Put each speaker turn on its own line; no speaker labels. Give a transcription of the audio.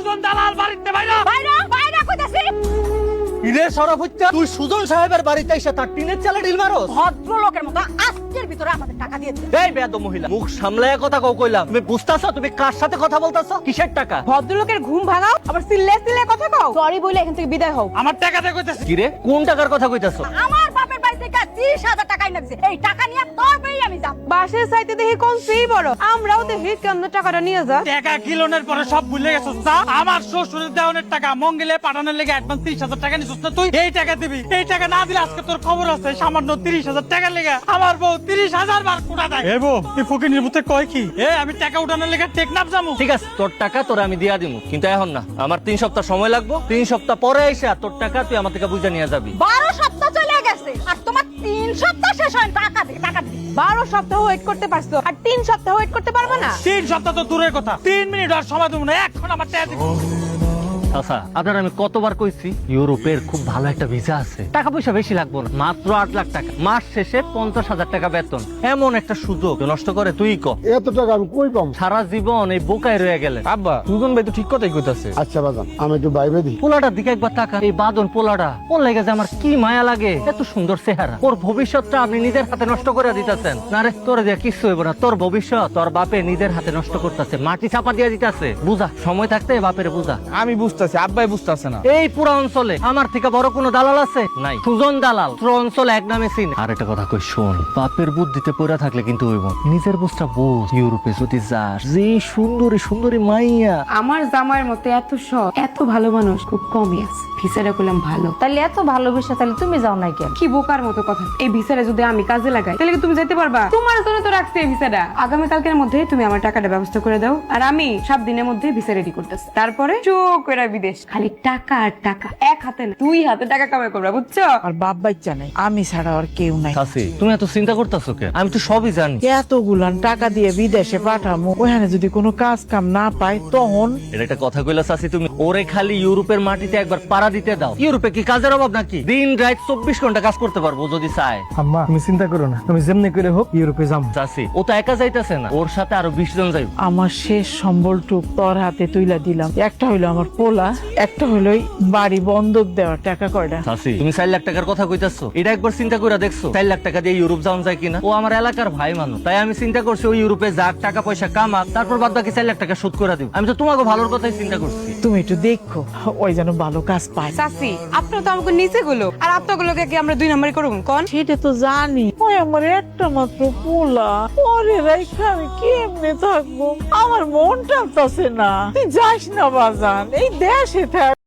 সুজন দালাল বাড়িতে বাইরা
বাইরা বাইরা কইতাছি।
ইরে সরফুচ্চা, তুই সুজন সাহেবের বাড়িতে এসে তার টিনের চালে ঢিল মারো?
ভদ্রলোকের মতো আজকের ভিতরে আমাদের টাকা দিয়ে দিবে।
এই বেয়াদব মহিলা, মুখ সামলায় কথা কইলাম। তুমি বুঝতাছো তুমি কার সাথে কথা বলতাছো? কিসের টাকা?
ভদ্রলোকের ঘুম ভাঙাও, আবার সিল্লে সিল্লে কথা কও। সরি বলে এখান থেকে বিদায় হও।
আমার টাকা দিয়ে কইতাছি।
কি রে, কোন টাকার কথা কইতাছো?
আমার বাপের বাড়ি থেকে 30,000 টাকা এনে দিছে। এই টাকা নিয়ে তোর বাড়ি আমি যাব। বাসের সাইতে দেখি কোন সেই বড়, আমরাও দেখি কেন টাকাটা নিয়ে যা।
টাকা কিলোনের পরে সব ভুলে গেছস না? আমার শ্বশুরের দেওয়ানের টাকা মঙ্গলে পাঠানোর লেগে অ্যাডভান্স 30,000 টাকা নিছস না তুই? এই টাকা দিবি। এই টাকা না দিলে আজকে তোর খবর আছে। সামান্য 30,000 টাকা লেগে আমার বউ 30,000 বার কোটা দেয়। এ বউ, এই ফকিনের ভূতে কয় কি? আমি টাকা উঠানোর লেগে টেকনাফ যামু।
ঠিক আছে, তোর টাকা তোরা আমি দিয়া দিমু, কিন্তু এখন না। আমার 3 সপ্তাহ সময় লাগবে। 3 সপ্তাহ পরে এসে তোর টাকা তুই আমার থেকে বুঝে নিয়ে যাবি।
12 সপ্তাহ চলে গেছে আর তোমার 3 সপ্তাহ শেষ হয় টাকা দে টাকা দে। 12 সপ্তাহ ওয়েট করতে পারছো আর 3 সপ্তাহ ওয়েট করতে পারবে না?
3 সপ্তাহ তো দূরের কথা, 3 মিনিট আর সময় দেবো না। এখন আমার টাকা দিবি।
আচ্ছা, আপনার আমি কতবার কইছি ইউরোপের খুব ভালো একটা ভিসা আছে, টাকা পয়সা বেশি লাগবে না, মাত্র 8 লাখ টাকা, মাস শেষে 50,000 টাকা বেতন। এমন একটা সুযোগ নষ্ট করে তুই ক?
এত টাকা আমি কই পাম?
সারা জীবন এই বোকায় রয়ে গেলে।
আব্বা, সুজন ভাই তো ঠিক কথাই কইতাছে।
আচ্ছা বাজান, আমি একটু বাইরে দিই।
পোলাটার দিকে একবার টাকা। এই বাদন পোলাটা, ওর লেগে যে আমার কি মায়া লাগে। এত সুন্দর চেহারা, ওর ভবিষ্যৎটা আপনি নিজের হাতে নষ্ট করে দিতেছেন। না রে, তোর দিয়ে কিছু হইব না। তোর ভবিষ্যৎ তোর বাপে নিজের হাতে নষ্ট করতেছে, মাটি চাপা দিয়ে দিতেছে। বুঝা, সময় থাকতে বাপের বুঝা।
আমি বুঝতাছি, আব্বাই বুঝতাছে না।
এই পুরো অঞ্চলে আমার থেকে বড় কোনো দালাল আছে? নাই। সুজন দালাল পুরো অঞ্চলে এক নামে চিন। আর একটা কথা কই শোন, বাপের বুদ্ধিতে পড়া থাকলে কিন্তু হইব, নিজের বুঝটা বুঝ। ইউরোপে যদি যাস, যে সুন্দরী সুন্দরী মাইয়া।
আমার জামাইয়ের মতো এত সৎ এত ভালো মানুষ খুব কমই আছে। ভিসাটা করলাম ভালো, তাহলে এত ভালোবেসে তাহলে তুমি যাও নাই কেন? কি বোকার মতো কথা। এই ভিসাটা যদি আমি কাজে লাগাই তাহলে কি তুমি যেতে পারবা? তোমার জন্য তো রাখছে এই ভিসাটা। আগামীকালকের মধ্যে তুমি আমার টাকাটা ব্যবস্থা করে দাও, আর আমি 7 দিনের মধ্যে ভিসা রেডি করতেছি। তারপরে চোখ করে বিদেশ, খালি টাকা আর টাকা। এক হাতে না 2 হাতে টাকা কামাই করবা, বুঝছো?
আর বাপ বাচ্চা নাই, আমি ছাড়া আর কেউ নাই।
চাচি, তুমি এত চিন্তা করতেছো কে? আমি তো সবই জানি।
এতগুলান টাকা দিয়ে বিদেশে পাঠামো, ওখানে যদি কোনো কাজ কাম না পায় তখন?
এটা একটা কথা কইলা চাচি তুমি। ওরে খালি ইউরোপের মাটিতে একবার পাড়া দিতে দাও। ইউরোপে কি কাজের অভাব নাকি? দিন রাত 24 ঘন্টা কাজ করতে পারবো যদি চায়।
আম্মা, তুমি চিন্তা করো না, তুমি যেমনি করে হোক ইউরোপে যাম।
চাচি, ও তো একা যাইতেছে না, ওর সাথে আরো 20 জন যাইব।
আমার শেষ সম্বলটুক তোর হাতে তুইলা দিলাম। একটা হইলো আমার পোলা, একটা হইলো ওই বাড়ি বন্ধক দেওয়ার টাকা কয়টা।
চাচি, তুমি 4 লাখ টাকার কথা কইতাছো, এটা একবার চিন্তা করে দেখছো 4 লাখ টাকা দিয়ে ইউরোপ যাওয়া যায় কিনা? ও আমার এলাকার ভাই মানুষ, তাই আমি চিন্তা করছি ওই ইউরোপে যাক, টাকা পয়সা কামাক, তারপর বাদ বাকি 4 লাখ টাকা শোধ করে দিব। আমি তো তোমাকে ভালোর কথাই চিন্তা করছি।
তুমি একটু দেখো ওই যেন ভালো কাজ পায়।
চাচি, আপনার তো আমাকে নিচে গুলো, আর আপনাগুলোকে কি আমরা 2 নম্বরই করব কোন?
সেটা তো জানি, ওই আমার একটা মাত্র পোলা, ওরে রাইখা আমি কেমনে থাকবো? আমার মন টানতাছে না। তুই যাস না বাজান, এই দেশে থাক।